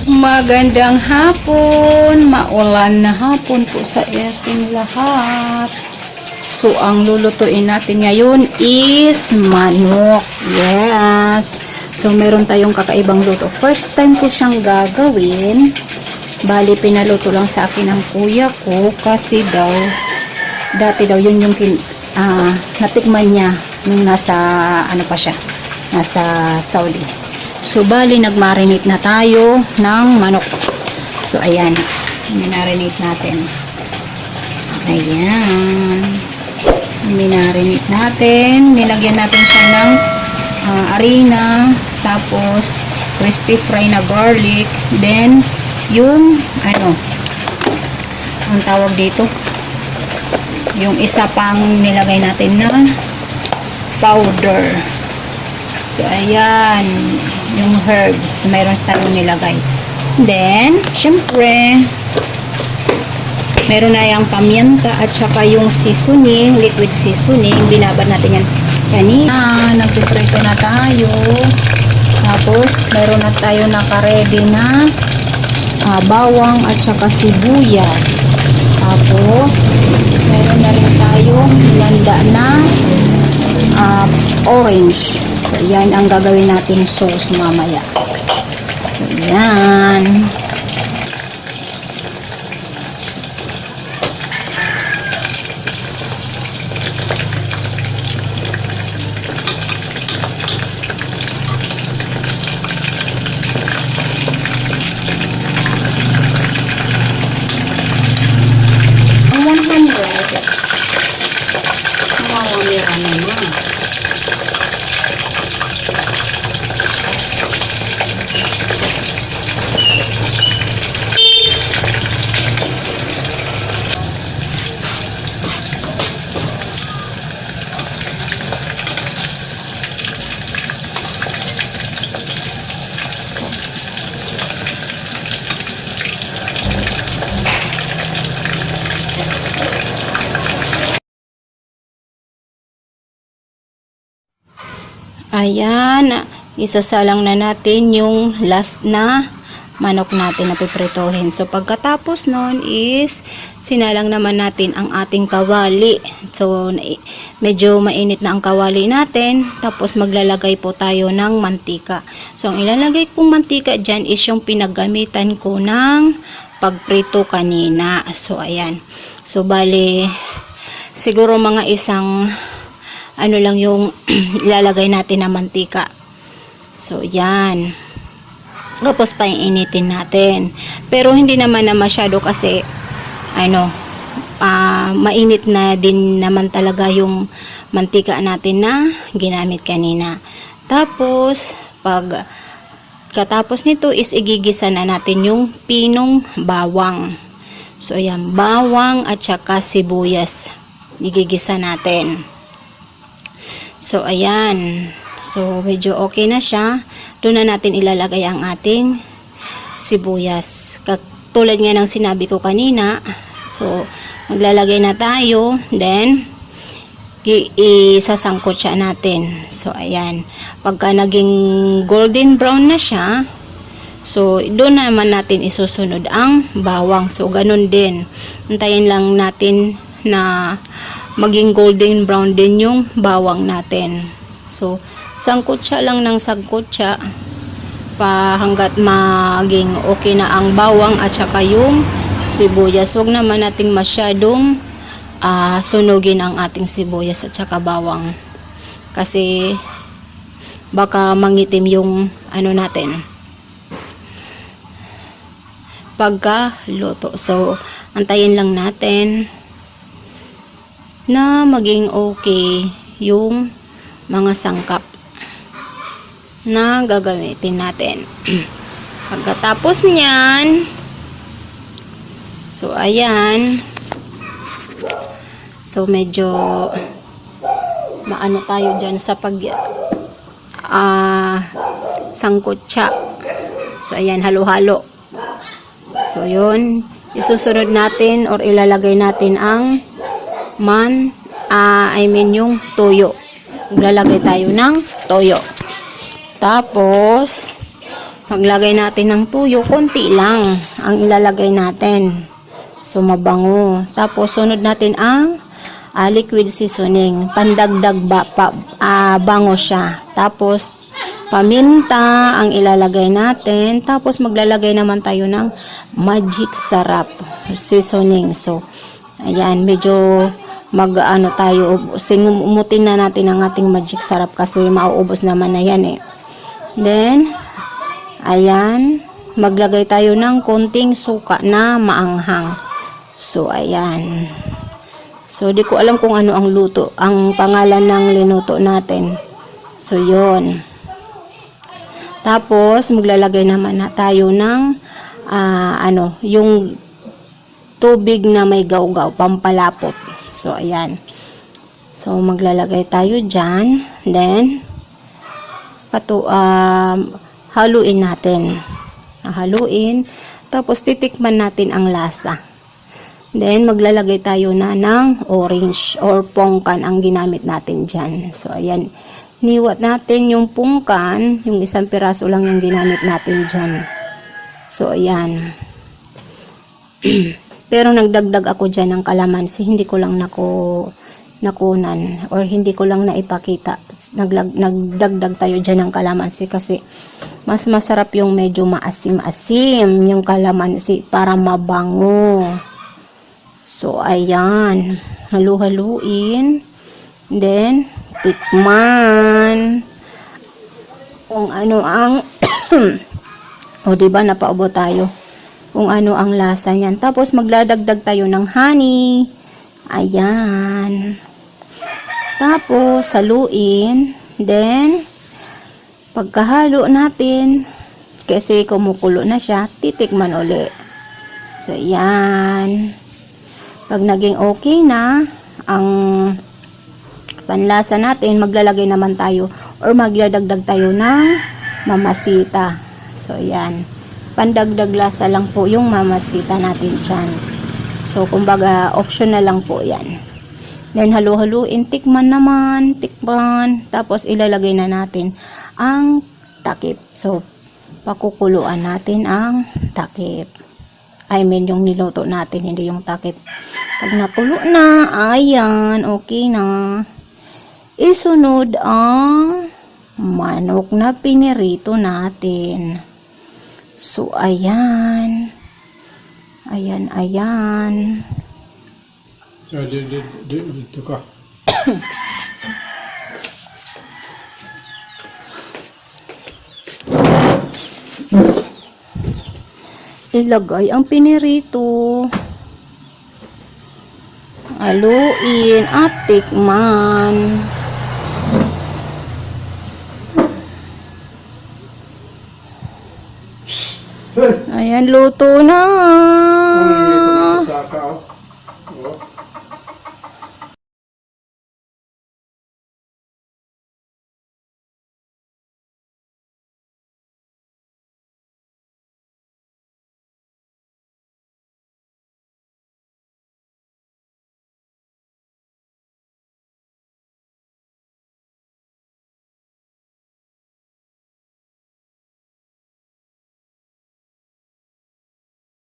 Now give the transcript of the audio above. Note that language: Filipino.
Magandang hapon, maulan na hapon po sa ating lahat. So, ang lulutuin natin ngayon is manok. Yes. So, meron tayong kakaibang luto. First time ko siyang gagawin. Bali, pinaluto lang sa akin ng kuya ko kasi daw, dati daw yun yung natikman niya nung nasa, nasa Saudi. So, bali, nag-marinate na tayo ng manok. So, ayan. Minarinate natin. Ayan. Minarinate natin. Nilagyan natin siya ng harina. Tapos, crispy fry na garlic. Then, yung, ang tawag dito, yung isa pang nilagay natin na powder. So, ayan, yung herbs, mayroon tayong nilagay. Then, syempre, meron na yung pamienta at saka yung seasoning, liquid seasoning. Binabad natin yan kanina. Nagpiprito na tayo. Tapos, meron na tayo naka-ready na bawang at saka sibuyas. Tapos, meron na rin tayong landa na orange. So, yan ang gagawin natin sauce mamaya. So, yan. Ang 100. Mawawira naman. Ayan, isasalang na natin yung last na manok natin na pipritohin. So, pagkatapos nun is, sinalang naman natin ang ating kawali. So, medyo mainit na ang kawali natin. Tapos, maglalagay po tayo ng mantika. So, ang ilalagay kong mantika dyan is yung pinagamitan ko ng pagprito kanina. So, ayan. So, bali, siguro mga isang lang yung ilalagay natin na mantika. So, yan. Tapos, painitin natin. Pero, hindi naman na masyado kasi, mainit na din naman talaga yung mantika natin na ginamit kanina. Tapos, katapos nito is igigisa na natin yung pinong bawang. So, yan. Bawang at saka sibuyas. Igigisa natin. So, ayan. So, medyo okay na siya. Doon na natin ilalagay ang ating sibuyas. Katulad nga ng sinabi ko kanina. So, maglalagay na tayo. Then, isasangkot siya natin. So, ayan. Pagka naging golden brown na siya, so, doon naman natin isusunod ang bawang. So, ganun din. Antayin lang natin na maging golden brown din yung bawang natin. So, sangkot siya lang ng sangkot siya hanggat maging okay na ang bawang at saka yung sibuyas. Huwag naman nating masyadong sunugin ang ating sibuyas at saka bawang. Kasi baka mangitim yung natin pagkaluto. So, antayin lang natin na maging okay yung mga sangkap na gagamitin natin. Pagkatapos niyan, so ayan, so medyo maano tayo dyan sa sangkot siya. So ayan, halo-halo. So yun, isusunod natin or ilalagay natin ang yung toyo. Maglalagay tayo ng toyo. Tapos, Maglagay natin ng tuyo, konti lang ang ilalagay natin. So, mabango. Tapos, sunod natin ang liquid seasoning. Pandagdag bango siya. Tapos, paminta ang ilalagay natin. Tapos, maglalagay naman tayo ng magic sarap seasoning. So, ayan, medyo mag-ano tayo, umutin na natin ang ating magic sarap kasi mauubos naman na yan eh. Then, ayan, maglagay tayo ng konting suka na maanghang. So, ayan. So, di ko alam kung ano ang luto, ang pangalan ng linuto natin. So, yun. Tapos, maglalagay naman na tayo ng, yung tubig na may gawgaw, pampalapot. So, ayan. So, maglalagay tayo dyan. Then, haluin natin. Haluin. Tapos, titikman natin ang lasa. Then, maglalagay tayo na ng orange or pongkan ang ginamit natin dyan. So, ayan. Niwat natin yung pungkan. Yung isang piraso lang yung ginamit natin dyan. So, ayan. Pero, nagdagdag ako dyan ng kalamansi. Hindi ko lang nakunan or hindi ko lang naipakita. Nagdagdag tayo dyan ng kalamansi kasi mas masarap yung medyo maasim-asim yung kalamansi para mabango. So, ayan. Halu-haluin. Then, tikman. Kung ano ang o, diba, napaubo tayo. Kung ano ang lasa niyan. Tapos, magladagdag tayo ng honey. Ayan. Tapos, haluin. Then, pagkahalo natin, kasi kumukulo na siya, titikman uli. So, ayan. Pag naging okay na ang panlasa natin, maglalagay naman tayo or magladagdag tayo ng mamasita. So, ayan. Pandagdag lasa lang po yung mamasita natin dyan. So, kumbaga, optional lang po yan. Then, halu-haluin. Tikman naman. Tikman. Tapos, ilalagay na natin ang takip. So, pakukuluan natin ang takip. I mean, yung niluto natin, hindi yung takip. Pag nakulo na, ayan, okay na. Isunod ang manok na pinirito natin. So, ayan. Ayan, ayan. Ja, dito ka. Ilagay ang pinirito. Haluin at tikman. Ayan, luto na.